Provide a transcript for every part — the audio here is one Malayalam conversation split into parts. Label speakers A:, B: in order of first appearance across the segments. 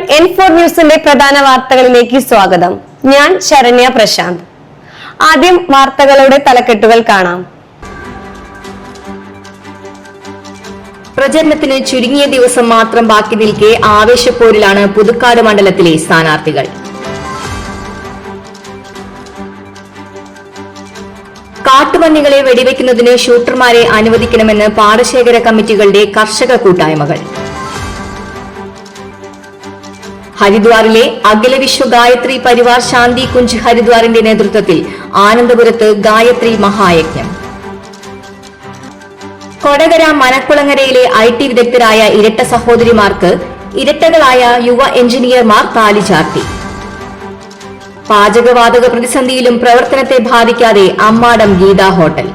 A: N4 ന്യൂസിന്റെ പ്രധാന വാർത്തകളിലേക്ക് സ്വാഗതം. ഞാൻ ശരണ്യ പ്രശാന്ത്. ആദ്യം വാർത്തകളുടെ തലക്കെട്ടുകൾ കാണാം.
B: പ്രചരണത്തിന് ചുരുങ്ങിയ ദിവസം മാത്രം ബാക്കി നിൽക്കെ ആവേശപ്പോരിലാണ് പുതുക്കാട് മണ്ഡലത്തിലെ സ്ഥാനാർത്ഥികൾ. കാട്ടുപന്നികളെ വെടിവെക്കുന്നതിന് ഷൂട്ടർമാരെ അനുവദിക്കണമെന്ന് പാടശേഖര കമ്മിറ്റികളുടെ കർഷക കൂട്ടായ്മകൾ. ഹരിദ്വാറിലെ അഖില വിശ്വ ഗായത്രി പരിവാർ ശാന്തി കുഞ്ച് ഹരിദ്വാറിന്റെ നേതൃത്വത്തിൽ ആനന്ദപുരത്ത് ഗായത്രി മഹായജ്ഞം. കൊടകര മനക്കുളങ്ങരയിലെ IT വിദഗ്ധരായ ഇരട്ട സഹോദരിമാർക്ക് ഇരട്ടകളായ യുവ എഞ്ചിനീയർമാർ താലി ചാർത്തി. പാചകവാതക പ്രതിസന്ധിയിലും പ്രവർത്തനത്തെ ബാധിക്കാതെ അമ്മാടം ഗീതാ ഹോട്ടൽ.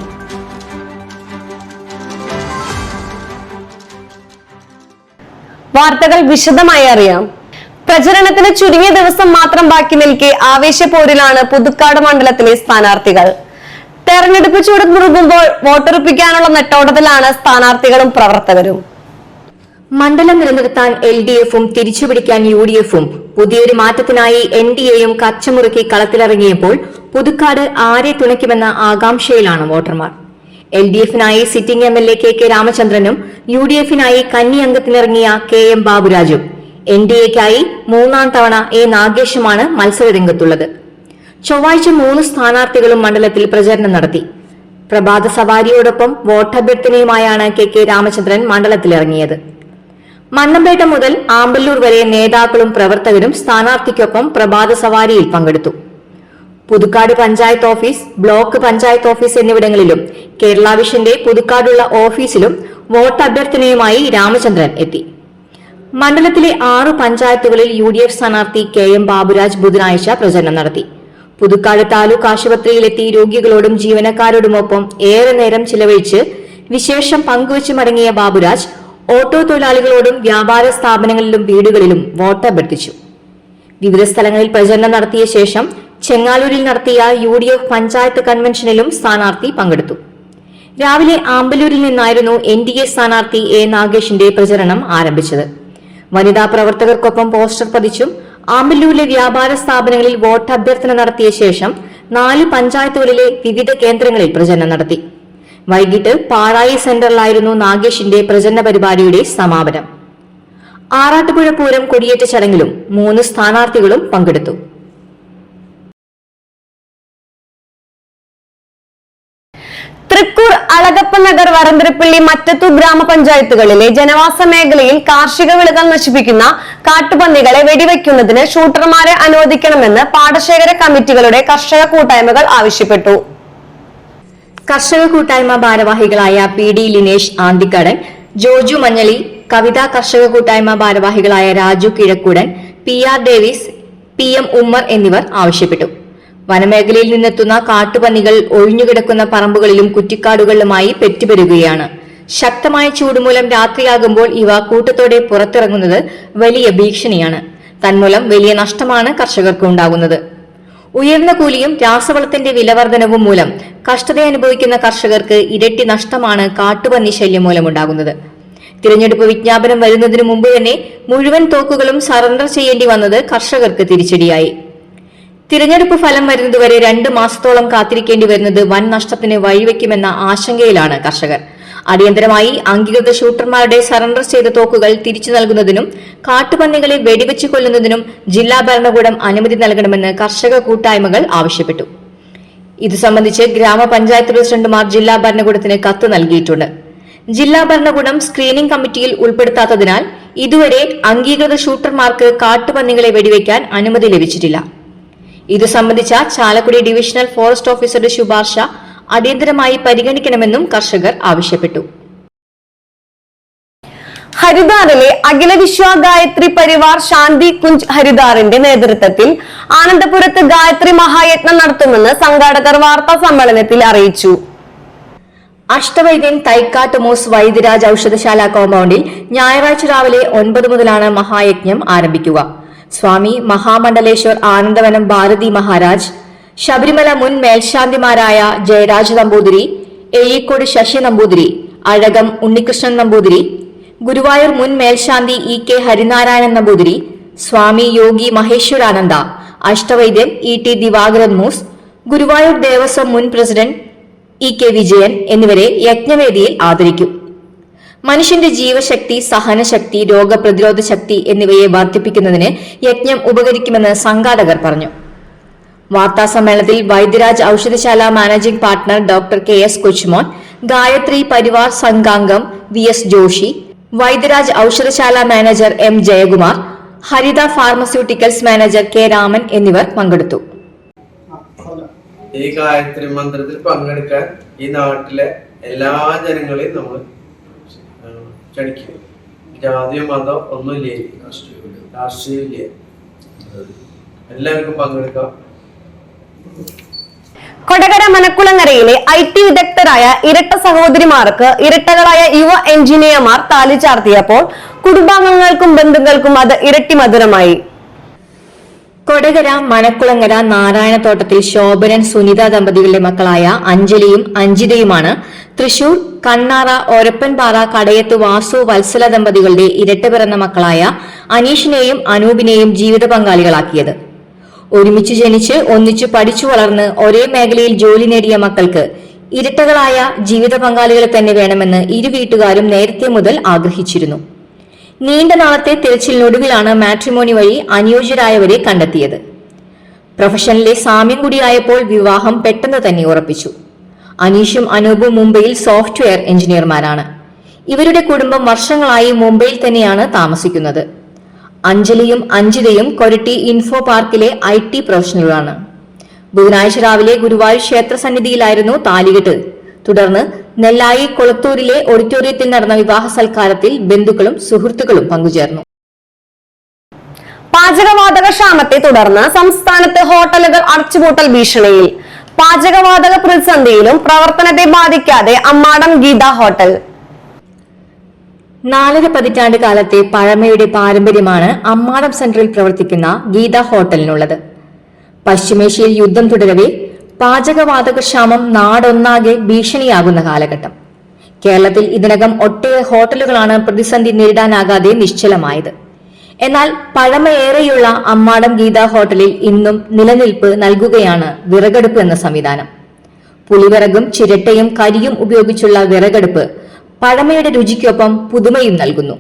A: വാർത്തകൾ വിശദമായി അറിയാം. പ്രചരണത്തിന് ചുരുങ്ങിയ ദിവസം മാത്രം ബാക്കി നിൽക്കെ ആവേശപ്പോരിലാണ് പുതുക്കാട് മണ്ഡലത്തിലെ സ്ഥാനാർത്ഥികൾ. തെരഞ്ഞെടുപ്പ് ചൂട് മുറുകുമ്പോൾ വോട്ടുറപ്പിക്കാനുള്ള നെട്ടോട്ടത്തിലാണ് സ്ഥാനാർത്ഥികളും പ്രവർത്തകരും.
B: മണ്ഡലം നിലനിർത്താൻ LDFും തിരിച്ചുപിടിക്കാൻ UDFും പുതിയൊരു മാറ്റത്തിനായി NDAയും കച്ചമുറുക്കി കളത്തിലിറങ്ങിയപ്പോൾ പുതുക്കാട് ആരെ തുണയ്ക്കുമെന്ന ആകാംക്ഷയിലാണ് വോട്ടർമാർ. LDFിനായി സിറ്റിംഗ് MLA KK രാമചന്ദ്രനും UDFിനായി കന്നി അംഗത്തിനിറങ്ങിയ KM ബാബുരാജും NDAയ്ക്കായി മൂന്നാം തവണ A നാഗേഷുമാണ് മത്സരരംഗത്തുള്ളത്. ചൊവ്വാഴ്ച 3 സ്ഥാനാർത്ഥികളും മണ്ഡലത്തിൽ പ്രചരണം നടത്തി. പ്രഭാത സവാരിയോടൊപ്പം വോട്ടഭ്യർത്ഥനയുമായാണ് KK രാമചന്ദ്രൻ മണ്ഡലത്തിലിറങ്ങിയത്. മണ്ണമ്പേട്ട മുതൽ ആമ്പല്ലൂർ വരെ നേതാക്കളും പ്രവർത്തകരും സ്ഥാനാർത്ഥിക്കൊപ്പം പ്രഭാത സവാരിയിൽ പങ്കെടുത്തു. Puthukkad panchayat office, block panchayat office എന്നിവിടങ്ങളിലും കേരള വിഷന്റെ പുതുക്കാടുള്ള ഓഫീസിലും വോട്ടഭ്യർത്ഥനയുമായി രാമചന്ദ്രൻ എത്തി. മണ്ഡലത്തിലെ 6 പഞ്ചായത്തുകളിൽ UDF സ്ഥാനാർത്ഥി KM ബാബുരാജ് ബുധനാഴ്ച പ്രചരണം നടത്തി. പുതുക്കാട് താലൂക്ക് ആശുപത്രിയിലെത്തി രോഗികളോടും ജീവനക്കാരോടുമൊപ്പം ഏറെ നേരം ചിലവഴിച്ച് വിശേഷം പങ്കുവച്ച് മടങ്ങിയ ബാബുരാജ് ഓട്ടോ തൊഴിലാളികളോടും വ്യാപാര സ്ഥാപനങ്ങളിലും വീടുകളിലും വോട്ടഭ്യർത്ഥിച്ചു. വിവിധ സ്ഥലങ്ങളിൽ പ്രചരണം നടത്തിയ ശേഷം ചെങ്ങാലൂരിൽ നടത്തിയ UDF പഞ്ചായത്ത് കൺവെൻഷനിലും സ്ഥാനാർത്ഥി പങ്കെടുത്തു. രാവിലെ ആമ്പല്ലൂരിൽ നിന്നായിരുന്നു NDA സ്ഥാനാർത്ഥി A നാഗേഷിന്റെ പ്രചരണം ആരംഭിച്ചത്. വനിതാ പ്രവർത്തകർക്കൊപ്പം പോസ്റ്റർ പതിച്ചും ആമ്പല്ലൂരിലെ വ്യാപാര സ്ഥാപനങ്ങളിൽ വോട്ടഭ്യർത്ഥന നടത്തിയ ശേഷം 4 പഞ്ചായത്തുകളിലെ വിവിധ കേന്ദ്രങ്ങളിൽ പ്രചരണം നടത്തി. വൈകിട്ട് പാഴായി സെന്ററിലായിരുന്നു നാഗേഷിന്റെ പ്രചരണ പരിപാടിയുടെ സമാപനം. ആറാട്ടുപുഴ പൂരം കൊടിയേറ്റ ചടങ്ങിലും 3 സ്ഥാനാർത്ഥികളും പങ്കെടുത്തു.
A: തൃക്കൂർ, അളഗപ്പനഗർ, വരന്തരപ്പള്ളി, മറ്റത്തൂർ ഗ്രാമപഞ്ചായത്തുകളിലെ ജനവാസ മേഖലയിൽ കാർഷിക വിളകൾ നശിപ്പിക്കുന്ന കാട്ടുപന്നികളെ വെടിവെക്കുന്നതിന് ഷൂട്ടർമാരെ അനുവദിക്കണമെന്ന് പാടശേഖര കമ്മിറ്റികളുടെ കർഷക കൂട്ടായ്മകൾ ആവശ്യപ്പെട്ടു.
B: കർഷക കൂട്ടായ്മ ഭാരവാഹികളായ PD ലിനേഷ് ആന്തിക്കടൻ, ജോജു മഞ്ഞളി, കവിത കർഷക കൂട്ടായ്മ ഭാരവാഹികളായ Raju Kizhakkoodan, PR Davis, PM Ummer എന്നിവർ ആവശ്യപ്പെട്ടു. വനമേഖലയിൽ നിന്നെത്തുന്ന കാട്ടുപന്നികൾ ഒഴിഞ്ഞുകിടക്കുന്ന പറമ്പുകളിലും കുറ്റിക്കാടുകളിലുമായി പെറ്റുപെരുകയാണ്. ശക്തമായ ചൂടുമൂലം രാത്രിയാകുമ്പോൾ ഇവ കൂട്ടത്തോടെ പുറത്തിറങ്ങുന്നത് വലിയ ഭീഷണിയാണ്. തന്മൂലം വലിയ നഷ്ടമാണ് കർഷകർക്ക് ഉണ്ടാകുന്നത്. ഉയർന്ന കൂലിയും രാസവളത്തിന്റെ വിലവർധനവും മൂലം കഷ്ടതയനുഭവിക്കുന്ന കർഷകർക്ക് ഇരട്ടി നഷ്ടമാണ് കാട്ടുപന്നി ശല്യം മൂലമുണ്ടാകുന്നത്. തിരഞ്ഞെടുപ്പ് വിജ്ഞാപനം വരുന്നതിനു മുമ്പ് തന്നെ മുഴുവൻ തോക്കുകളും സറണ്ടർ ചെയ്യേണ്ടി വന്നത് കർഷകർക്ക് തിരിച്ചടിയായി. തിരഞ്ഞെടുപ്പ് ഫലം വരുന്നതുവരെ 2 മാസത്തോളം കാത്തിരിക്കേണ്ടി വരുന്നത് വൻ നഷ്ടത്തിന് വഴിവെക്കുമെന്ന ആശങ്കയിലാണ് കർഷകർ. അടിയന്തരമായി അംഗീകൃത ഷൂട്ടർമാരുടെ സറണ്ടർ ചെയ്ത തോക്കുകൾ തിരിച്ചു നൽകുന്നതിനും കാട്ടുപന്നികളെ വെടിവെച്ചു കൊല്ലുന്നതിനും ജില്ലാ ഭരണകൂടം അനുമതി നൽകണമെന്ന് കർഷക കൂട്ടായ്മകൾ ആവശ്യപ്പെട്ടു. ഇതു സംബന്ധിച്ച് ഗ്രാമപഞ്ചായത്ത് പ്രസിഡന്റുമാർ ജില്ലാ ഭരണകൂടത്തിന് കത്ത് നൽകിയിട്ടുണ്ട്. ജില്ലാ ഭരണകൂടം സ്ക്രീനിംഗ് കമ്മിറ്റിയിൽ ഉൾപ്പെടുത്താത്തതിനാൽ ഇതുവരെ അംഗീകൃത ഷൂട്ടർമാർക്ക് കാട്ടുപന്നികളെ വെടിവെക്കാൻ അനുമതി ലഭിച്ചിട്ടില്ല. ഇതു സംബന്ധിച്ച ചാലക്കുടി ഡിവിഷണൽ ഫോറസ്റ്റ് ഓഫീസറുടെ ശുപാർശ അടിയന്തരമായി പരിഗണിക്കണമെന്നും കർഷകർ ആവശ്യപ്പെട്ടു.
A: ഹരിദ്വാറിലെ അഖില വിശ്വ ഗായത്രി പരിവാർ ശാന്തി കുഞ്ച് ഹരിദ്വാറിന്റെ നേതൃത്വത്തിൽ ആനന്ദപുരത്ത് ഗായത്രി മഹായജ്ഞം നടത്തുമെന്ന് സംഘാടകർ വാർത്താ സമ്മേളനത്തിൽ അറിയിച്ചു.
B: അഷ്ടവൈദ്യൻ തൈക്കാട്ട് മൂസ് വൈദ്യരാജ് ഔഷധശാല കോമ്പൗണ്ടിൽ ഞായറാഴ്ച രാവിലെ 9 മുതലാണ് മഹായജ്ഞം ആരംഭിക്കുക. സ്വാമി മഹാമണ്ഡലേശ്വർ ആനന്ദവനം ഭാരതി മഹാരാജ്, ശബരിമല മുൻ മേൽശാന്തിമാരായ ജയരാജ് നമ്പൂതിരി, എയ്യക്കോട് ശശി നമ്പൂതിരി, അഴകം ഉണ്ണികൃഷ്ണൻ നമ്പൂതിരി, ഗുരുവായൂർ മുൻ മേൽശാന്തി E.K. ഹരിനാരായണൻ നമ്പൂതിരി, സ്വാമി യോഗി മഹേശ്വരാനന്ദ, അഷ്ടവൈദ്യൻ ET ദിവാകരൻ മൂസ്, ഗുരുവായൂർ ദേവസ്വം മുൻ പ്രസിഡന്റ് EK വിജയൻ എന്നിവരെ യജ്ഞവേദിയിൽ ആദരിക്കും. മനുഷ്യന്റെ ജീവശക്തി, സഹനശക്തി, രോഗപ്രതിരോധ ശക്തി എന്നിവയെ വർദ്ധിപ്പിക്കുന്നതിന് യജ്ഞം ഉപകരിക്കുമെന്ന് സംഘാടകർ പറഞ്ഞു. വാർത്താ സമ്മേളനത്തിൽ Vaidyaraj Oushadhashala managing partner doctor KS Kochumon, Gayatri Parivar സംഘാംഗം VS Joshi, Vaidyaraj Oushadhashala manager M Jayakumar, Haritha pharmaceuticals manager K Raman എന്നിവർ പങ്കെടുത്തു.
C: ഈ ഗായത്രി മന്ത്രത്തിൽ പങ്കെടുക്കാൻ ഈ നാട്ടിലെ എല്ലാ ജനങ്ങളെയും നമ്മൾ ക്ഷണിക്കും. ജാതിയോ മതം ഒന്നുമില്ലേ, രാഷ്ട്രീയമില്ലേ, എല്ലാവർക്കും പങ്കെടുക്കാം.
A: കൊടകര മനക്കുളങ്ങരയിലെ IT വിദഗ്ധരായ ഇരട്ട സഹോദരിമാർക്ക് ഇരട്ടകളായ യുവ എഞ്ചിനീയർമാർ താലി ചാർത്തിയപ്പോൾ കുടുംബാംഗങ്ങൾക്കും ബന്ധുക്കൾക്കും അത് ഇരട്ടി മധുരമായി.
B: കൊടകര മനക്കുളങ്ങര നാരായണത്തോട്ടത്തിൽ ശോഭനൻ സുനിത ദമ്പതികളുടെ മക്കളായ അഞ്ജലിയും അഞ്ജിതയുമാണ് തൃശൂർ കണ്ണാറ ഒരപ്പൻപാറ കടയത്ത് വാസു വത്സല ദമ്പതികളുടെ ഇരട്ട പിറന്ന മക്കളായ അനീഷിനെയും അനൂപിനെയും ജീവിത പങ്കാളികളാക്കിയത്. ഒരുമിച്ച് ജനിച്ച് ഒന്നിച്ചു പഠിച്ചു വളർന്ന് ഒരേ മേഖലയിൽ ജോലി നേടിയ മക്കൾക്ക് ഇരട്ടകളായ ജീവിത പങ്കാളികളെ തന്നെ വേണമെന്ന് ഇരു വീട്ടുകാരും നേരത്തെ മുതൽ ആഗ്രഹിച്ചിരുന്നു. നീണ്ട നാളത്തെ തിരച്ചിലിനൊടുവിലാണ് മാട്രിമോണി വഴി അനുയോജ്യരായവരെ കണ്ടെത്തിയത്. പ്രൊഫഷനിലെ സാമ്യം കൂടിയായപ്പോൾ വിവാഹം പെട്ടെന്ന് തന്നെ ഉറപ്പിച്ചു. അനീഷും അനൂപും മുംബൈയിൽ സോഫ്റ്റ്വെയർ എഞ്ചിനീയർമാരാണ്. ഇവരുടെ കുടുംബം വർഷങ്ങളായി മുംബൈയിൽ തന്നെയാണ് താമസിക്കുന്നത്. അഞ്ജലിയും അഞ്ജിതയും കൊരട്ടി ഇൻഫോ പാർക്കിലെ IT പ്രൊഫഷണലുകളാണ്. ബുധനാഴ്ച രാവിലെ ഗുരുവായൂർ ക്ഷേത്ര സന്നിധിയിലായിരുന്നു താലികെട്ട്. തുടർന്ന് നെല്ലായി കൊളത്തൂരിലെ ഓഡിറ്റോറിയത്തിൽ നടന്ന വിവാഹ സൽക്കാരത്തിൽ ബന്ധുക്കളും സുഹൃത്തുക്കളും പങ്കുചേർന്നു.
A: പാചകവാതക ക്ഷാമത്തെ തുടർന്ന് സംസ്ഥാനത്ത് ഹോട്ടലുകൾ അടച്ചുപൂട്ടൽ ഭീഷണിയിൽ. പാചകവാതക പ്രതിസന്ധിയിലും പ്രവർത്തനത്തെ ബാധിക്കാതെ അമ്മാടം ഗീത ഹോട്ടൽ.
B: 4 പതിറ്റാണ്ട് കാലത്തെ പഴമയുടെ പാരമ്പര്യമാണ് അമ്മാടം സെന്ററിൽ പ്രവർത്തിക്കുന്ന ഗീത ഹോട്ടലിനുള്ളത്. പശ്ചിമേഷ്യയിൽ യുദ്ധം തുടരവെ പാചകവാതകക്ഷാമം നാടൊന്നാകെ ഭീഷണിയാകുന്ന കാലഘട്ടം. കേരളത്തിൽ ഇതിനകം ഒട്ടേറെ ഹോട്ടലുകളാണ് പ്രതിസന്ധി നേരിടാനാകാതെ നിശ്ചലമായത്. എന്നാൽ പഴമയേറെയുള്ള അമ്മാടം ഗീത ഹോട്ടലിൽ ഇന്നും നിലനിൽപ്പ് നൽകുകയാണ് വിറകടുപ്പ് എന്ന സംവിധാനം. പുളിവിറകും ചിരട്ടയും കരിയും ഉപയോഗിച്ചുള്ള വിറകടുപ്പ് പഴമയുടെ രുചിക്കൊപ്പം പുതുമയും നൽകുന്നു.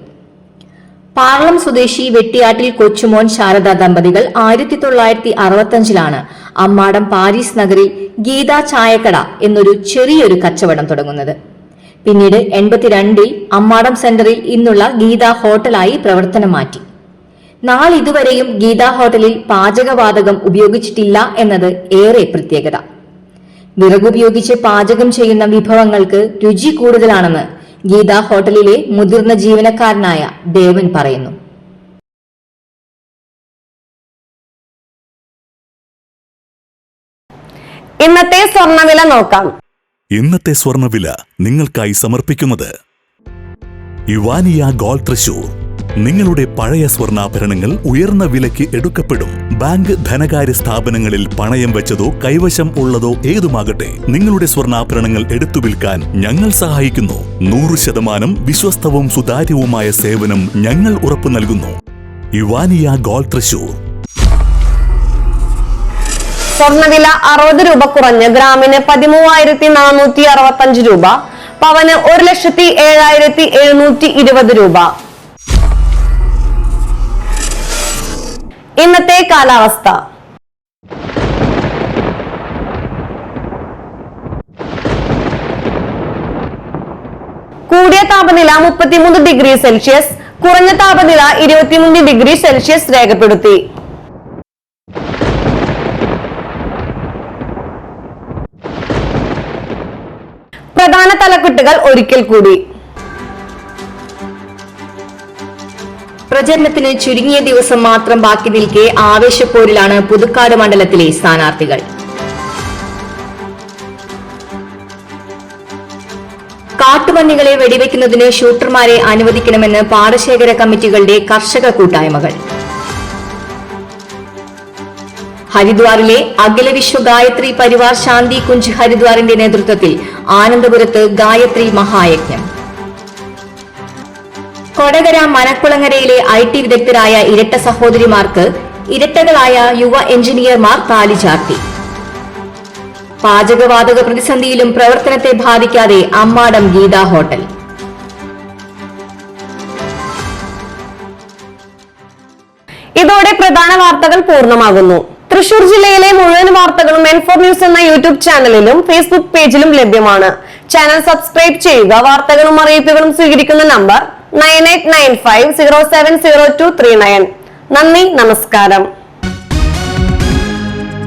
B: പാർളം സ്വദേശി വെട്ടിയാട്ടിൽ കൊച്ചുമോൻ ശാരദ ദമ്പതികൾ 1965 അമ്മാടം പാരീസ് നഗറിൽ ഗീത ചായക്കട എന്നൊരു ചെറിയൊരു കച്ചവടം തുടങ്ങുന്നത്. പിന്നീട് 82 അമ്മാടം സെന്ററിൽ ഇന്നുള്ള ഗീത ഹോട്ടലായി പ്രവർത്തനം മാറ്റി. നാളിതുവരെയും ഗീത ഹോട്ടലിൽ പാചകവാതകം ഉപയോഗിച്ചിട്ടില്ല എന്നത് ഏറെ പ്രത്യേകത. വിറകുപയോഗിച്ച് പാചകം ചെയ്യുന്ന വിഭവങ്ങൾക്ക് രുചി കൂടുതലാണെന്ന് ഗീത ഹോട്ടലിലെ മുതിർന്ന ജീവനക്കാരനായ ദേവൻ പറയുന്നു.
A: ഇന്നത്തെ സ്വർണ്ണവില നോക്കാം.
D: ഇന്നത്തെ സ്വർണ്ണവില നിങ്ങൾക്കായി സമർപ്പിക്കുന്നത് ഇവാനിയ ഗോൾഡ് തൃശൂർ. നിങ്ങളുടെ പഴയ സ്വർണ്ണാഭരണങ്ങൾ ഉയർന്ന വിലയ്ക്ക് എടുക്കപ്പെടും. ബാങ്ക്, ധനകാര്യ സ്ഥാപനങ്ങളിൽ പണയം വെച്ചതോ കൈവശം ഉള്ളതോ ഏതുമാകട്ടെ, നിങ്ങളുടെ സ്വർണ്ണാഭരണങ്ങൾ എടുത്തു വിൽക്കാൻ ഞങ്ങൾ സഹായിക്കുന്നു. 100% വിശ്വസ്തവും സുതാര്യവുമായ സേവനം ഞങ്ങൾ ഉറപ്പു നൽകുന്നു. ഇവാനിയ ഗോൾഡ് തൃശൂർ.
A: സ്വർണ്ണവില 60 രൂപ കുറഞ്ഞ് ഗ്രാമിന് 13,465 രൂപ, പവന് 1,07,720 രൂപ. ഇന്നത്തെ കാലാവസ്ഥ. കൂടിയ താപനില 33 ഡിഗ്രി സെൽഷ്യസ്, കുറഞ്ഞ താപനില 23 ഡിഗ്രി സെൽഷ്യസ് രേഖപ്പെടുത്തി. പ്രധാന തലക്കെട്ടുകൾ ഒരിക്കൽ കൂടി.
B: പ്രചരണത്തിന് ചുരുങ്ങിയ ദിവസം മാത്രം ബാക്കി നിൽക്കെ ആവേശപ്പോരിലാണ് പുതുക്കാട് മണ്ഡലത്തിലെ സ്ഥാനാർത്ഥികൾ. കാട്ടുപന്നികളെ വെടിവെക്കുന്നതിന് ഷൂട്ടർമാരെ അനുവദിക്കണമെന്ന് പാടശേഖര കമ്മിറ്റികളുടെ കർഷക കൂട്ടായ്മകൾ. ഹരിദ്വാറിലെ അഖില വിശ്വ ഗായത്രി പരിവാർ ശാന്തി കുഞ്ച് ഹരിദ്വാറിന്റെ നേതൃത്വത്തിൽ ആനന്ദപുരത്ത് ഗായത്രി മഹായജ്ഞം. കൊടകര മനക്കുളങ്ങരയിലെ IT വിദഗ്ധരായ ഇരട്ട സഹോദരിമാർക്ക് ഇരട്ടകളായ യുവ എഞ്ചിനീയർമാർ താലി ചാർത്തി. പാചകവാതക പ്രതിസന്ധിയിലും പ്രവർത്തനത്തെ ബാധിക്കാതെ അമ്മാടം ഗീതാ ഹോട്ടൽ.
A: ഇതോടെ പ്രധാന വാർത്തകൾ പൂർണ്ണമാകുന്നു. തൃശൂർ ജില്ലയിലെ മുഴുവൻ വാർത്തകളും N4 ന്യൂസ് എന്ന യൂട്യൂബ് ചാനലിലും ഫേസ്ബുക്ക് പേജിലും ലഭ്യമാണ്. ചാനൽ സബ്സ്ക്രൈബ് ചെയ്യുക. വാർത്തകളും അറിയിപ്പുകളും സ്വീകരിക്കുന്ന നമ്പർ 9895070239. നന്ദി, നമസ്കാരം.